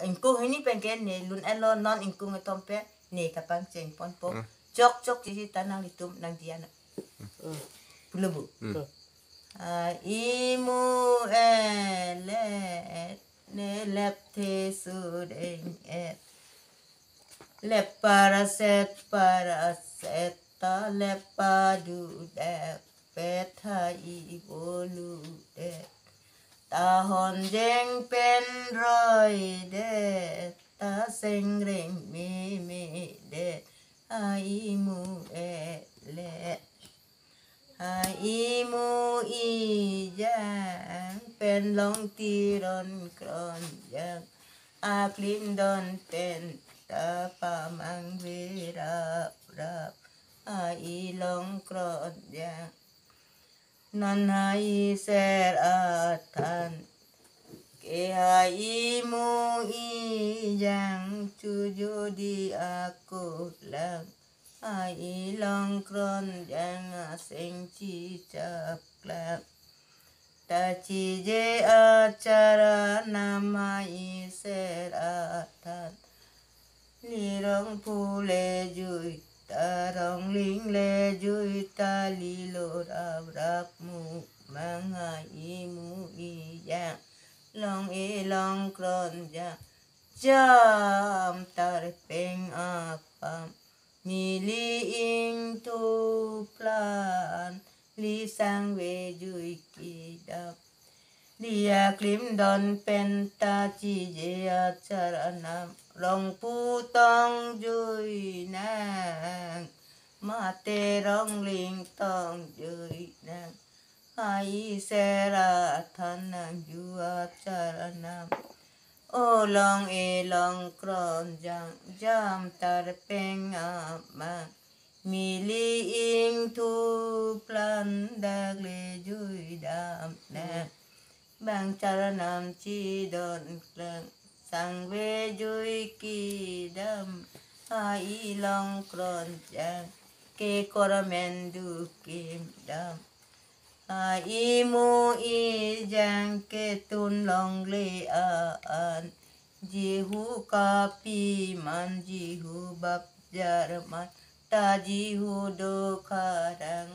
อิงกุ้งให้นี่เป็นแกเนี่ยลุนแอนลอนนอนอิงกุ้งไอ้ทอมเป๊ะเนี่ยกับปังเจงปอนปอจอกจอกจีตานางลิตุมนางเดียนะปุลบุอีมูเอเลเนเลปเทสุเดงเอเลปาราเซตปาราเซตตาเลปาดูเดเปทาอีโบลูเดตาหอนเจงเป็นรอยเดตาเซงเร่งมีเดอีมูเอเลอีมูอียังเป็นลองตีรอนกรอนยังอาคลินดอนเป็นตาปามังเวรับอีลองกรอนยังนันอีเสรอาทันเกอีมูอียังจูจูดีอากุลังอีลองกรอนยังเสียงจีจับกลับตาจีเจอาจารานามาอีเสรอาทันลีรองผู้เลจุยตารองลิงเลจุยตาลีโลรับมูมังอีมูอียังลองลองกรอนยังจามตาเป็นอาปัมมีลีอิงทุพลานลีสังเวจุยกีดับลียคลิมดอนเป็นตาจีเจอาจารนามลองผู้ต้องจุยนางมาเตรองลิงต้องจุยนางเสราทันนางยูอาจารนามโอลองลองกรอนยังจามตาเป็นอามามีลีอิงทุพลันดักเลจุยดามแนบางจารนามจีดอนกลางสังเวจุยกีดัมลองกรอนยังเกกรเมนดูกิมดัมอีมูอียังเกตุนลองเลอันจีหูกาปีมันจีหูบับจารมันตาจีหูโดคาดัง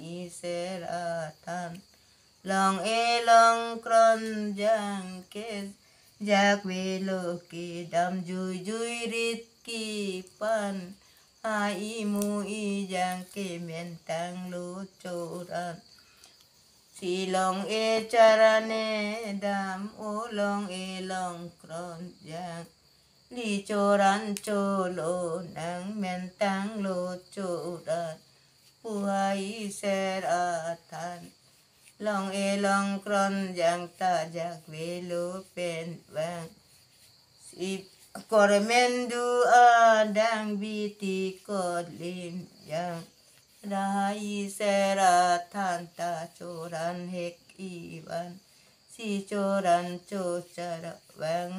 อีเสราทันลองลองกรอนยังเกจากเวโลกีดำจุยจุยริดกีปันอีมูอียังเกเมนตังโลโจรันสีลองจารเนดามโอลองลองกรอนยังลีโจรันโจโลนังเมนตังโลโจรันผู้เสราทันลองลองกรอนยังตาจากเวโลเป็นวังสิกอรเมนดูดังบีติกอลิมยังได้เสราทันตาโจรันเฮกอีวันสิโจรันโจจระวัง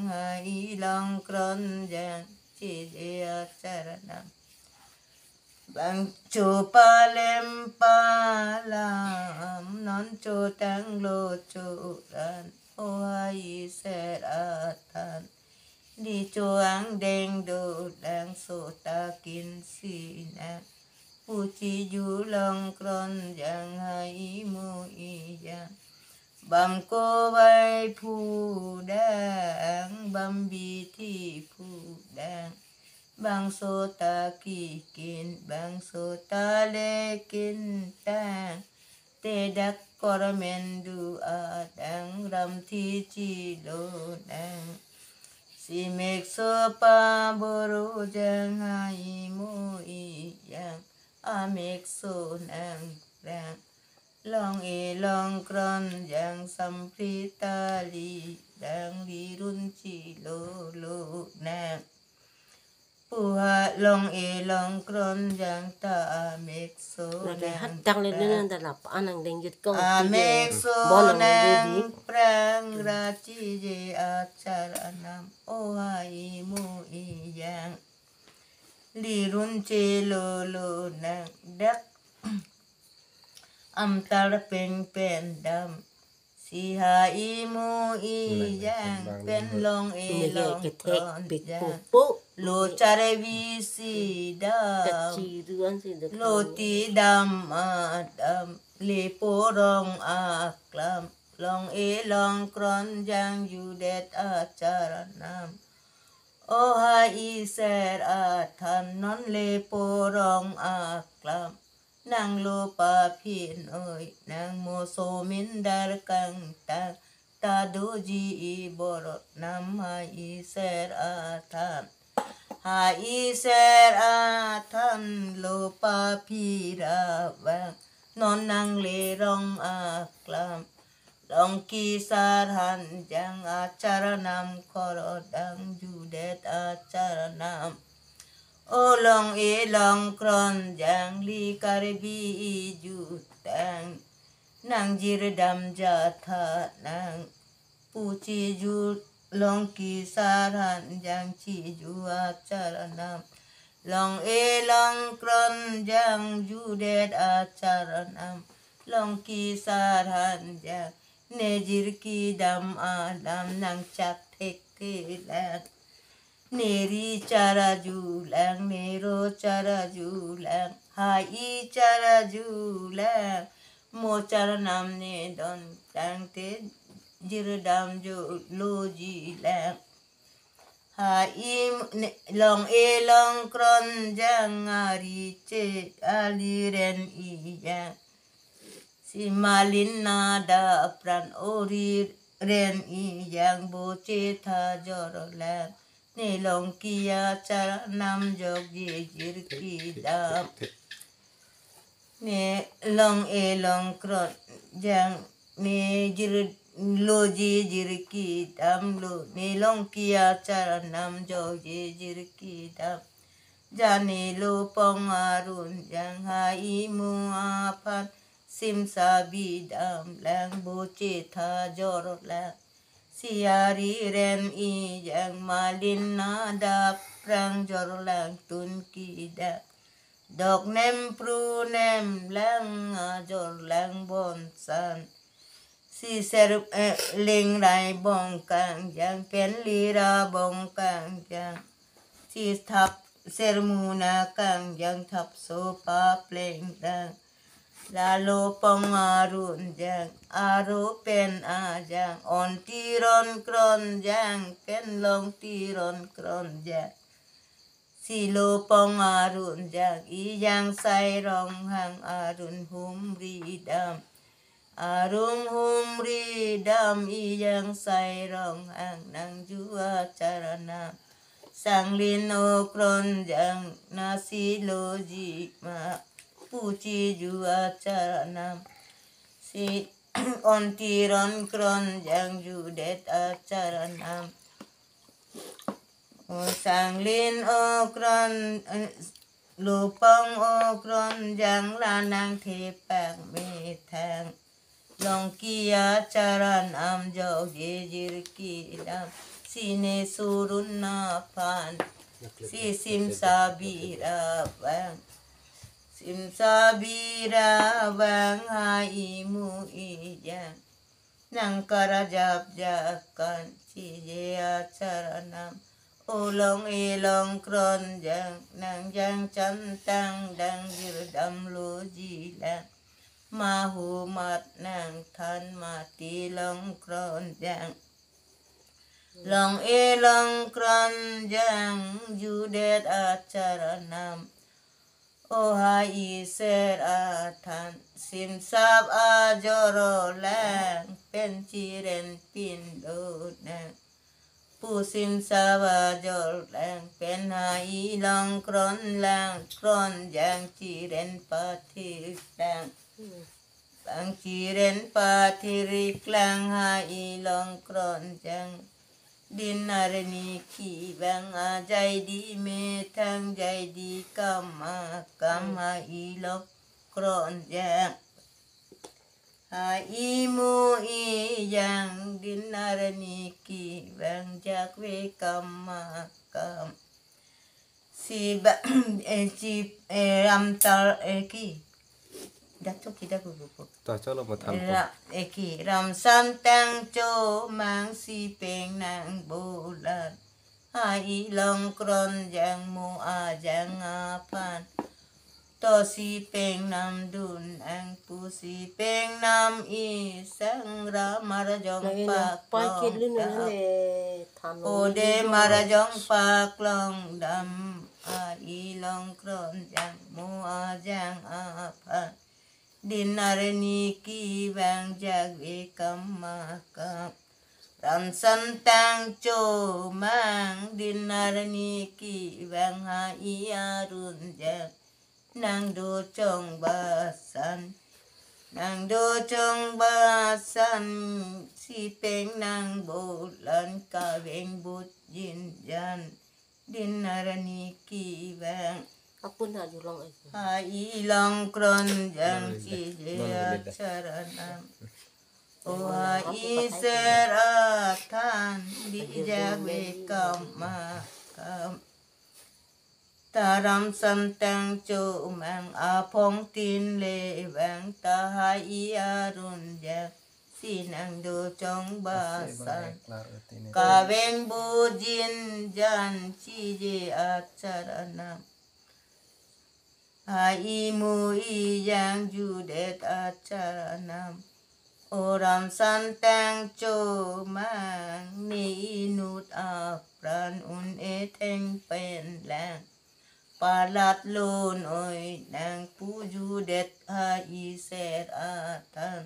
ลองกรอนยังจิเดียจารนามบังจูปาเลมปาลามนอนจูตังโลจูรันโอเสราทันดีจูอังเดงดูดังโสตากินสีนะผู้จีอยู่ลองกรอนยังมูอียังบัมโกไว้ผู้ดังบัมบีที่ผู้ดังบางโซตากีกินบางโซตาเลกินตังเตดักกอรเมนดูดังรำที่จีโลดังสิเมกโซปาบรูจังมูอียังเมกโซนังแรงลองลองกรอนยังสัมปริตาลีดังลีรุนจีโลนังผู้ลองลองกรอนยังตาเมกโซนังฮัดดังเลยนั่นแต่ละอันนั้นเด้งยึดก้องเมกโซนังแปลงราจีเจอาจารนามโอมูอียังลีรุนเจโลนังดักตาลเป็นดำ ส สีหาอีมูอียังเป็นลองเอ นี่ ล แก อง กระเท กร ก อน ปิก ยั ปุ๊ ง ปุ๊ โลจาเรวีสีดา keciruan sih dekat โลตีดำอาดำเลโปรองอากลำลองเอลองกรอนยังอยู่เด็ดอาจารนำโอฮาอีเซรอาทันนอนเลโปรองอากลำนางโลปาพินเอ้ยนางโมโซมินดารกังตังตาดูจีอีบรดนำฮาอีเซรอาทันหาอีเซรอาทันโลปาพีราวังนอนนางเลรองอากลำลองกีสารหันยังอาจารนำขอรดังอยู่เด็ดอาจารนำโอลองเอลองกรอนยังลีการบีจูตังนางจิรดำจัตถานางปูจีจูลองกีสารหันยังชีจูอาจารนำลองเอลองกรอนยังอยู่เด็ดอาจารนำลองกีสารหันยังเนจิรกีดำอาดำนางจักเทกเกลังเนรีจาราจูลังเนโรจาราจูลังหาอีจาราจูลังโมจารนำเนดอนตังเตจิรดำจูโลจีลังหาอีลองเอลองกรอนยังอาริเจอาลีเรนอียังสิมาลินนาดาปรันโอรีเรนอียังโบเจทาจอรแลเนลองกิยาจารนำจอกเยจิรกีดาเนลองเอลองกรอนยังเนจิรโลจีจิรกีดามโลเนลองกิยาจารนำจอกเยจิรกีดามจาเนโลปองอารุนยังหาอีมูอาพันสิมซาบีดามแรงโบเจทาจอรแลสิยารีเรนอียังมาลินนาดาปรังจอรแลตุนกีดาดอกเนมปรูเนมแรงอาจอรแลบอนสันสิเซรเล็งไรบองกังยังเป็นลีราบองกังยังสิทับเซรมูนากังยังทับโซปาเพลงดังลาโลปองอารุนยังอารุเป็นอายังออนตีรอนกรอนยังเป็นลองตีรอนกรอนยังสีโลปองอารุนยังอียังใส่รองหังอารุนหุมรีดำอารุงหุมรีดำอียังใส่รองหังนางจูอาจารณาสังลินโอกรอนยังนาสีโลจิมาปูจีจูอาจารนำสิออนตีรอนกรอนยังจูเด็ดอาจารนำโอสังลินโอกรอนลูปองโอกรอนยังลานางเทแปกเมแทงลองกีอาจารนำจอกเยจิรกีดำสีเนสุรุนนาพันสีสิมซาบีราวังสิมซาบีราวังหาอีมูอียังนังกระจับจากกันชีเยอาจารนำโอลองเอลองกรอนยังนางยังจันตังดังยืดดำโลจีแลมาหูมัดนางทันมาตีลองกรอนยังลองเอลองกรอนยังยูเดดอาจารนำโอฮาอีเซรอาทันสิมซาบอาจอรแลงเป็นจีเรนปินโดแดงผู้สิมซาบอาจอรแลงเป็นหาอีลองกรอนแลงกรอนยังจีเรนปาทิแลงบางจีเรนปาทิริกลางหาอีลองกรอนยังดินนารณีขีบังอาใจดีเมทังใจดีกัมมาอีลกกรอนยังหาอีมูอียังดินนารณีขีบังจากเวกัมมากัมสีบจีรัมตากี ดักทุกทีได้ปุ๊บ ต่อเจ้าเรามาทำ ระเอกีรำซ้ำตังโจมังสีเป็งนางโบราณหายลองกรอนยังมูอายังอาพันต่อสีเป็งนำดุนอังปูสีเป็งนำอีสังรามารจง Lagi ปา na กล pai อง kit lin na ด le tham ำโอเดมารจงปากลองดำอาอีลองกรอนยังมูอายังอาพันดินนารณีกีแวงจากเวกัมมากับรันสันตังโจมังดินนารณีกีแวงหาอีอารุนจากนางดูจงบาสันนางดูจงบาสันสีเป็งนางโบลันกาเวงบุตรยินยันดินนารณีกีแวง Apun na julong ay. Hai long kron yang chi jaya charanam O hai seratan di jagwe kama kam Taram santang cho mang apong tin le vang ta hai arun ya sinang do chong ba san ka veng bu jin jan chi jaya charanam Hai mu i yang ju det acharanam Oram santang cho mang ni nut apran un e theng pen lang Palat lon oi nang pu ju det hai ser atan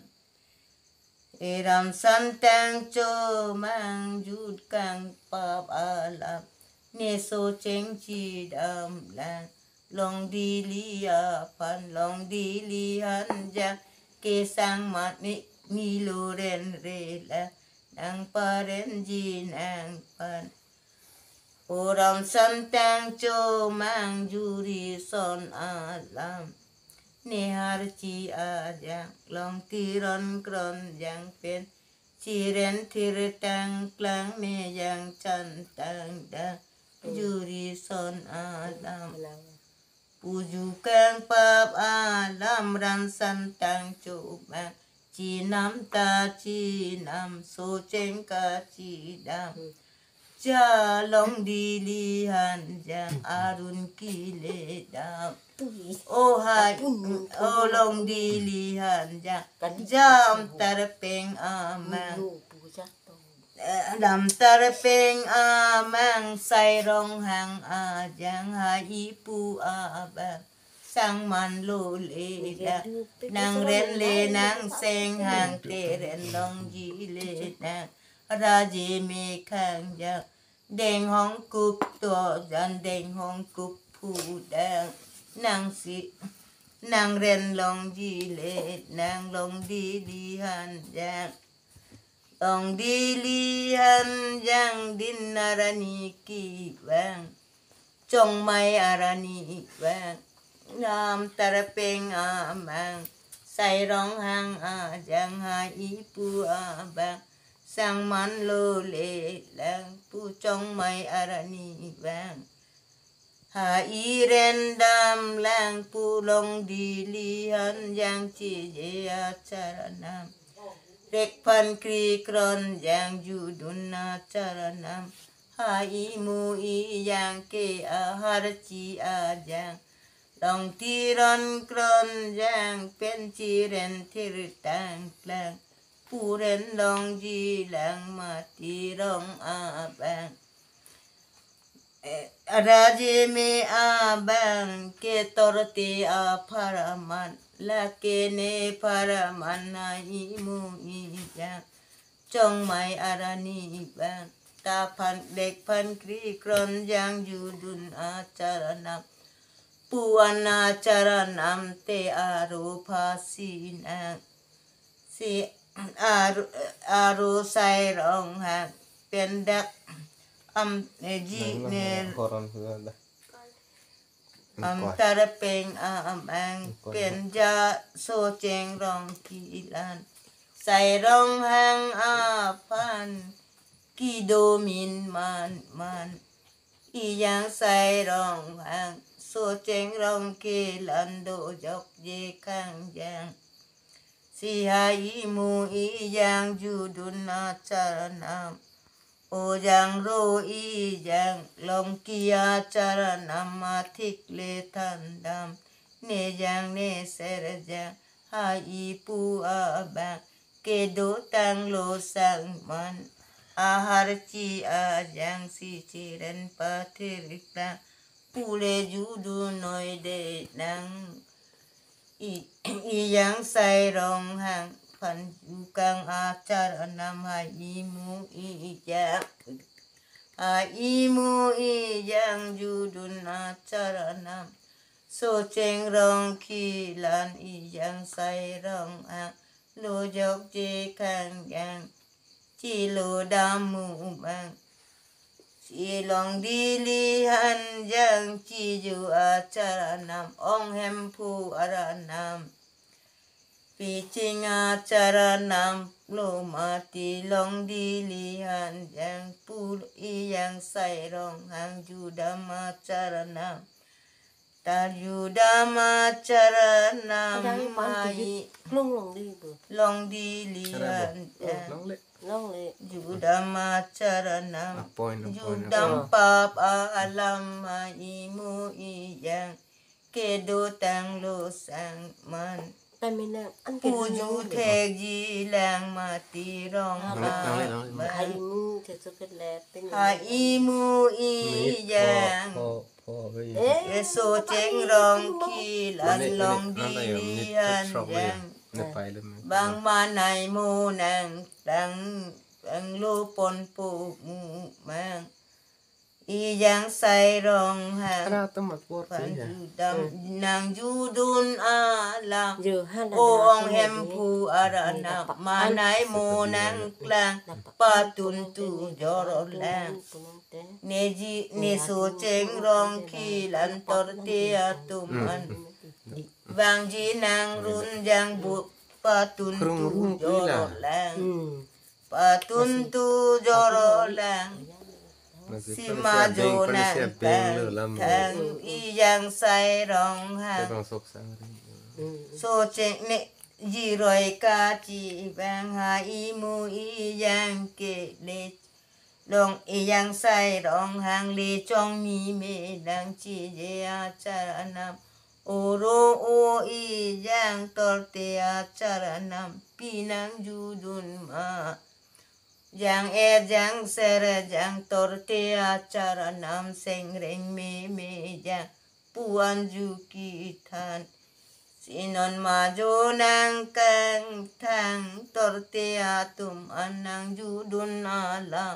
Eram santang cho mang jut kang pap alam Ne so cheng chi dam lang Long di li pan long di li han ja ke sang mat ni lo ren re la nang pa ren ji nang pan Oram santang cho mang juri son alam ne har chi a jang long ti ron kron yang pen chi ren thir tang klang me yang chan tang da juri son alam Puju kang pap alam ran san tang chu mang chi nam ta chi nam so cheng ka chi dam cha long di li han jang arun ki le dam o hai o long di li han jang jam tar peng amang Đầm tar peng mang say rong hàng giang hai pu bang sang man lo le da nang ren le nang seng hàng te ren long ji le nang ra ji me khang ja đèn hong cup to jan đèn hong cup pu dang nang si nang ren long ji le nang long di di han jang Long di lian yang din arani ki wang Chong mai arani wang Nam tarapeng amang Sai rong hang jang hai ipu bang Sang man lo le lang Pu chong mai arani wang Ha i ren dam lang Pu long di lian yang chi je acharanam Rek pan kri kron yang judun acharanam Hai mu i yang ke ahar chi ajang Long ti ron kron yang pen chi ren thir tang klang Pu ren long ji lang mati rong abang Raje me abang ke torte aparaman La kene paraman na imu ijang Chong mai arani bang Ta pan dek pan kri kron yang judun acharanam Puan acharanam te arupasinang Si aru sai rong hang pendak ji ne koron sudah tarapeng ang penja so cheng rong kilan sai rong hang pan ki do min man อียังใส่รองหางโซเจงรองเคลันโดยกเยข้างยังสิหาอีมูอียังยูดุนอาจารนามโอยังโรอียังลงกิอาจารนามมาทิกเลทันดามเนยังเนเสรยังหาอีปูอาบังเกโดตังโลสังมันอาหารจีอายังสิจิเรนปาทิริกาปูเลจูดูหน่อยเดนังอียังใส่รองหางพันอยู่กลางอาจารนำหาอีมูอียังหาอีมูอียังอยู่ดุนอาจารนำโซเจงรองขีลันอียังใส่รองหางโลยกเจคังยังจีโลดามูบังจีลองดีลีหันยังจีอยู่อาจารนำองแหมผู้อารานำปีจิงอาจารนำโลมาตีลองดีลีหันยังผู้อียังใส่รองหางอยู่ดามาจารนำตาอยู่ดามาจารนำมาอี ลงđi bữa ลองดีลีหันยัง น้องเล็ก lông lệ อยู่ดามาจารนำ ปอยน้ำ อ ป ยู่ อย ดัง น้ำ ปาบอาลัมมาอีมูอียังเกดูตังโลสังมัน tay mình nè ăn ผู้ cái อยู่ gì เทยีแรงมาตีร้องมา hay mu thì số cái lẹ bên หาอีมูอียัง พ่อเฮ้ย เอโซเจงร้องคีลันลองดีลียันยัง ไม่ไปเลยมั้ย บางมาในมูนังดังลูปนปูมูมังอียังใส่รองหาง ถ้าต้องมาปวด พัน เลย อยู่ดำนางยูดุนอาลา giờ hai là โอองแฮมพูอารานามาไหนโมนังกลางปาตุนตูจอรแรงเนจิเนโซเจงรองคีลันตอร์เตียตุมันบางจีนางรุนยังบุปาตุนตูจอรแรงปาตุนตูจอรแรงสิมาโจนังแทงอียังใส่รองหาง ต้องสกสัง โซเจเนยีรอยกาจีแบงหาอีมูอียังเกเลลองอียังใส่รองหางเลจองมีเมดังจีเยอาจารนำโอโรโออียังตอร์เตอาจารนำปีนังยูดุนมายังยังเสรยังตอร์เตอาจารนำเซงเรงเมยังปูอันจูกีทันSinon maju nang kang thang tortia tum anang judun ala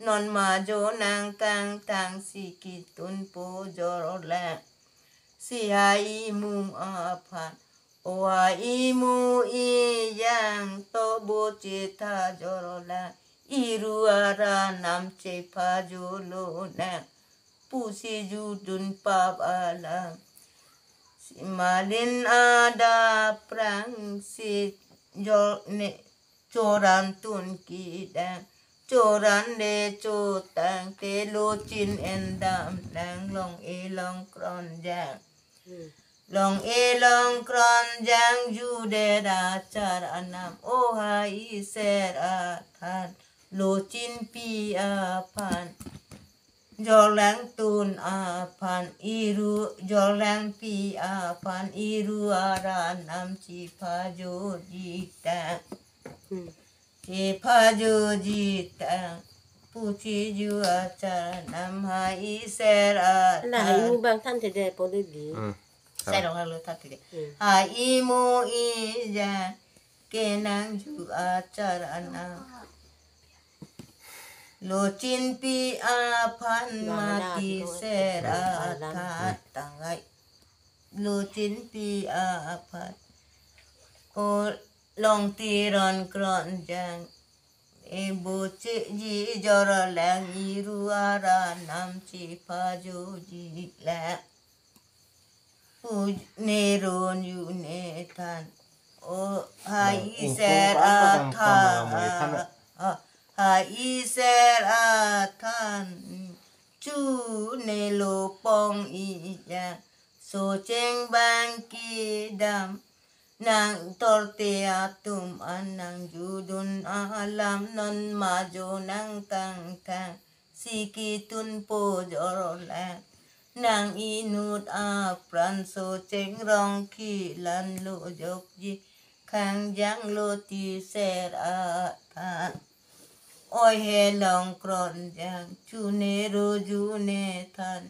non maju nang kang thang sikitun po jorola si hai mu aphan o hai mu i yang to bo chita jorola iru ara nam che pha jolo na pusi judun pap ala Malin ada prang si ne coran tun kidang coran de cotang te lo chin endam nang long e long kron jang long e long kron jang ju de da char anam o hai ser a than lo chin pi a phan Jolang tun apan iru jolang pi apan iru aran nam chi phajo jita chi phajo jita puchi ju acha nam hai sera là hay mu bang thân thì đẹp bố đi bí sai rong lu ta ti hai mu i ja kenang ju acara nam Lo chin pi a phan mati sera tha tangai Lo chin pi a phan o long ti ron kron jang e bo che ji jor lang iru ara nam chi pha jo ji la u ne ron yu ne than o hai sera tha Hai ser a than chú nê lô bong y ya so cheng bang ki dam nang torte atum anang judun alam non majo nang kang kang sikitun po jorola nang inut a pran so cheng rong ki lan lo jok ji khang jang lo ti ser a ta oi he long kron jang chu ne ro ju ne than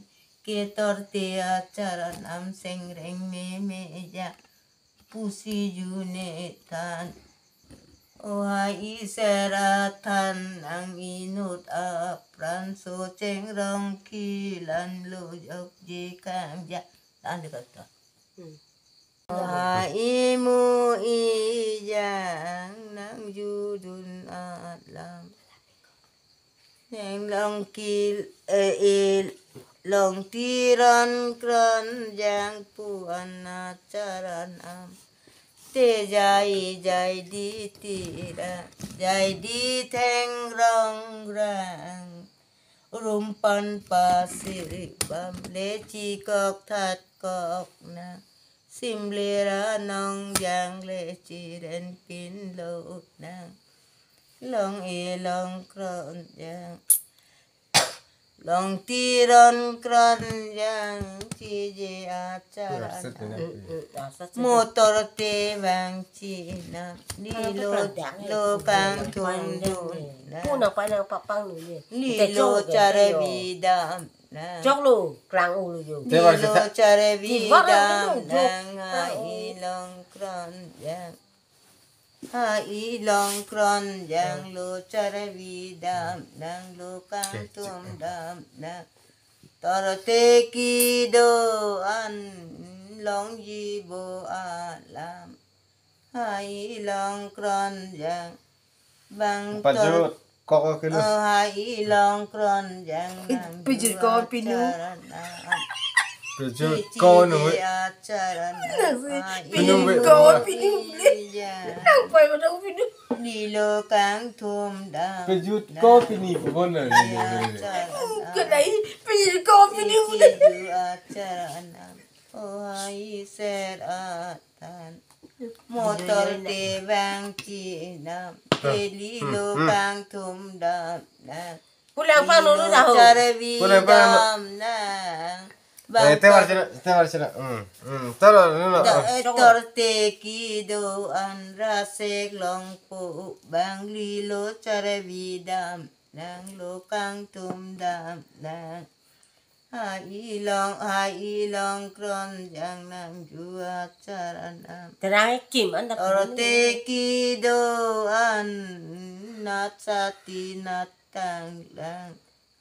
ke torte a charan am seng reng me ja pusi ju ne than o hai sera than ang inut a pran so cheng rong ki lan lo jok ji kang ja tan được rồi hai mu i yang nang ju dun a lam nang long ki long tiran kran yang pu an charan am te jai jai di tira jai di theng rong rang rumpan pasir bam le chi kok that kok na sim le ra nong yang le chi ren pin lo na long e long kron yang long tiron kron yang chi je a charan motor te vang chi na đi lo kang thun dun Phu nào phải nào papang nữa nhỉ? li lo chare vi dam na Chok lu, krang u lu yo. li lo chare vi dam nang hai long kron yang hai long kron yang lo chare vi dam nang lo kang thum dam na tor te ki do an long yi bo a lam hai long kron yang bang tor kok ke lu hai long kron yang nang Pijit ko pinu. pijut ko no pinu ko pinu. Nang pai ma dong pinu. đi lo kang thum dam pijut ko pini pun ni Cái đấy pijit ko pinu. hai ser atan motor te bang chi nam te li lo kang thum dam na Pulang pa no lu dah. chare vi dam na bang te varchana taro no tor te ki do an ra sek long po bang li lo chare vi dam nang lo kang thum dam na hai long kron yang nang jua charanam Terang kim anda tor te ki do an nat sati nat tang lang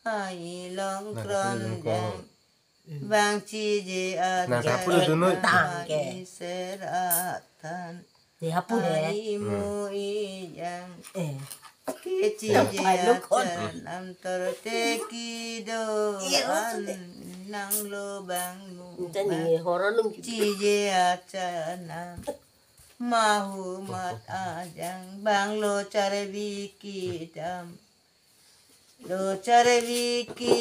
hai long kron yang bang chi je a hai seratan Thì hấp phu đấy. hai mu i yang Eh. ke chi je a charanam tor te ki do an nang lo bang nu Chân thì horo lung chi je a charanam mahu mat a jang bang lo chare vi ki dam lo chare vi ki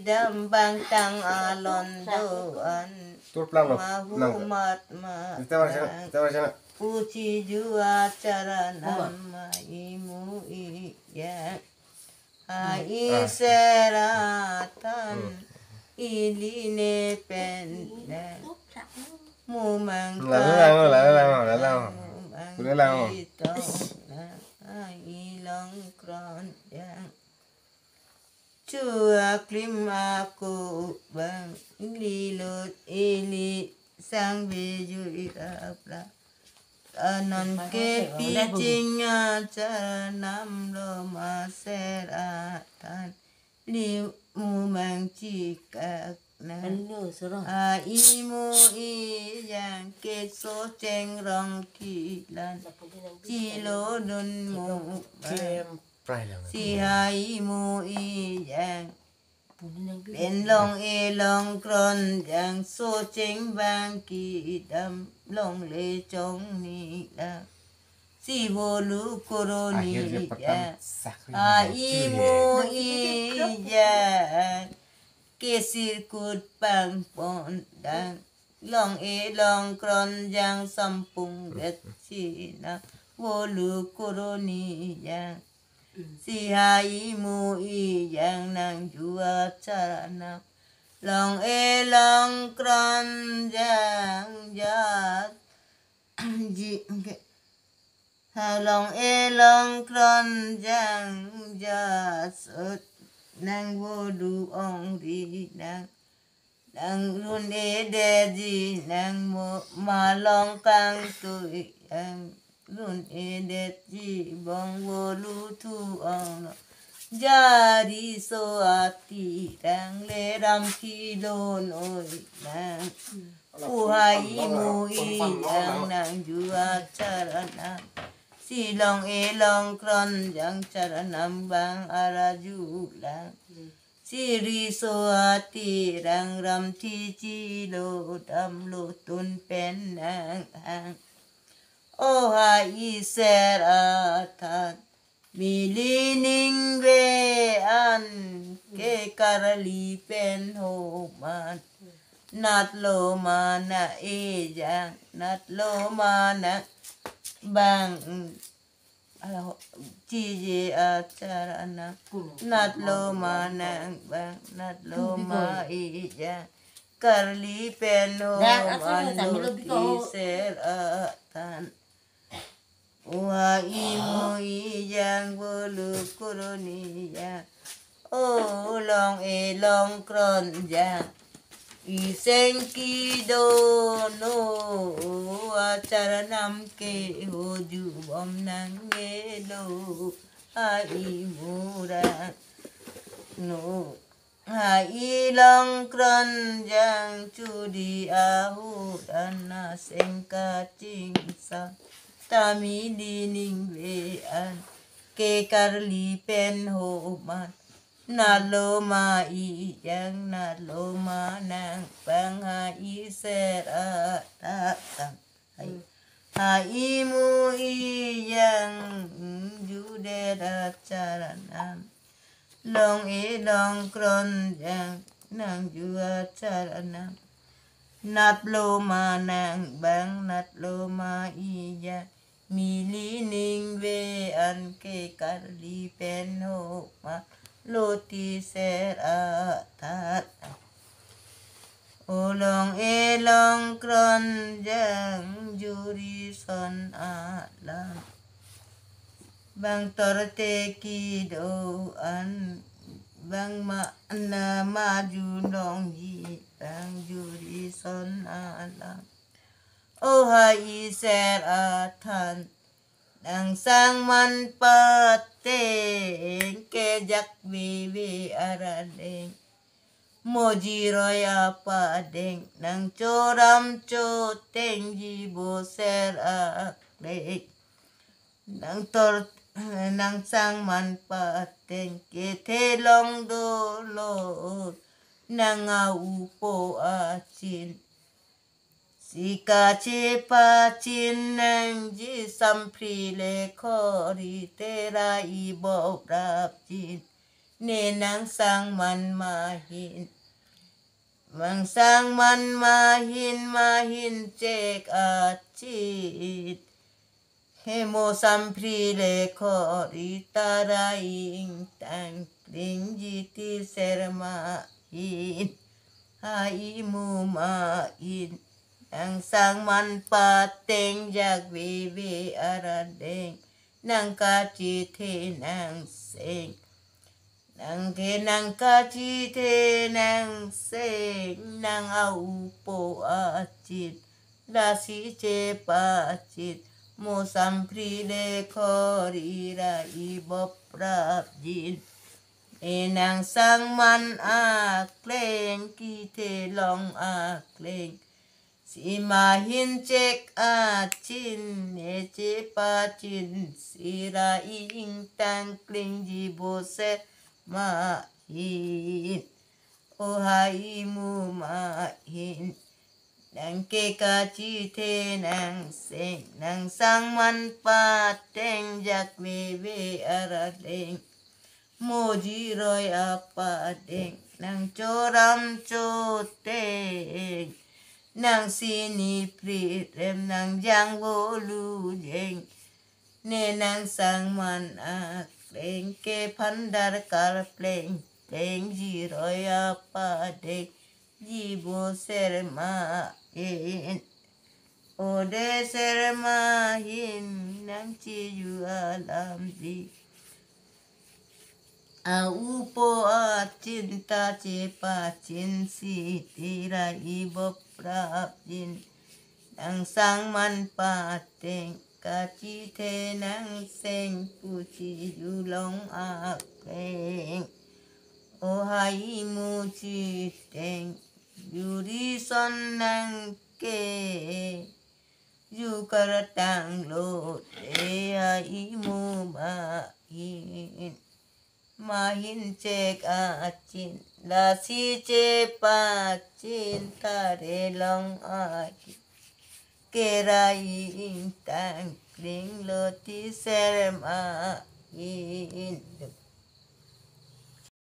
dam bang tang alon do an tur plang lo mahu mat ma te varchana puji jua charanam imu i ya ai seratan iline pen mu mang ai long kron yang chua klim aku bang li lut ili sang vi ju irapla anon ke pi jinga charanam lo ma seratan li mu mang chi kak na Anh nhớ số rồi. imu i yang ke so cheng rong ki lan chi lo dun mu prai lo si hai mu i yang Phu nang bi. bên long e long kron yang so cheng bang ki dam long le chong ni la si ho lu koro ni ya imu i yang เกสิกุดปังปอนดังลองลองกรอนยังสัมปุงเวชีนะโวลูกุโรนียังสิหายมูอียังนางจูอาจารนะลองลองกรอนยังยาจิลองลองกรอนยังยาสุดนางโวลูองดีนางรุ่นเดจีนางมาลองกังตุยยังรุ่นเดจีบองโวลูทูองจาริโซอาติดังเลรัมคิโลโนยนางผู้หายมูอียังนางจูอาจารนะสิลองลองกรอนยังจารนำบางอาราจูลังสิริโสอาติรังรำที่จีโลดำโลตุนเป็นนางหางโอหายเสราทันมิลินิงเวอันเกการลีเป็นโฮมันนัดโลมานะยังนัดโลมานะบางจีเจอาจารนะนัดโลมานะบางนัดโลมายังการลีเป็นโฮมันโลติเสราทันว่ามูยังบุลุกุรณียังโอ้ลองลองกรอนยังอีเซงกิโดโนอาจารนำเกโหจูบอมนังเงโลอามูระโนอีลองกรอนยังจูดีอาหูดันนาเซงกาจิงสังตามิลีนิงเวอันเกการลีเป็นโฮมันนาโลมายังนาโลมานังปังหาเสราตาตังหามูยังยูเดราจารนังลองลองกรอนยังนางยูอาจารนังนัดโลมานังบังนัดโลมายังมิลินิงเวอันเกการลีเป็นโฮมาโลติเสราทัตโอลองลองกรอนยังยูริสอนอาลังบางตรเตกิโดอันบางมาจูนองยีบางยูริสอนอาลังโอหายเสราทันดังสังมันปะเตงเกจักวิอาราเดงโมจิรอยาปะเดงนังโจรัมโจเตงจีโบเสราเดงนังตอนังสังมันปะเตงเกเทลองโดโลนังอาอุโปอาจินสิกาเชปาจินนังจิสัมพรีเลคอริเตราอีบอบราบจินเนนังสังมันมาหินมังสังมันมาหินเจกอาจิตเฮโมสัมพรีเลคอริตาราอิงตังลิงจิติเสรมาหินหายมูมาหินนังสังมันปะเตงจากวิอาราเดงนังกาจิเทนังเสงนังเกนังกาจิเทนังเสงนังอาอุโปอาจิตลาสิเจปาจิตโมสัมพรีเลคอริราอีบปราบจินนังสังมันอาเคลงกีเทลองอาเคลงสิมาหินเจกอาจินเจปาจินสิราอิงตังกลิงจิโบเซมาหินโอหายมูมาหินนังเกกาจิเทนังเสงนังสังมันปาเตงจากวิอาราเดงโมจิรอยอาปาเดง nang choram chote nang sini pritem nang yang volu jeng ne nang sang man ak pleng ke pandar kar pleng pleng ji roya pa de ji bo serma in o de serma hin nang chi yu alam di Aupo cinta cepa cin si tira ibo prapin nang sang man pateng kaci te nang seng puci julong akeng o hai mu ci teng yuri son nang ke yu karatang lo te ai mu ma in mahin cek acin lasi cepacin tare long aki kerai tang kring loti serma in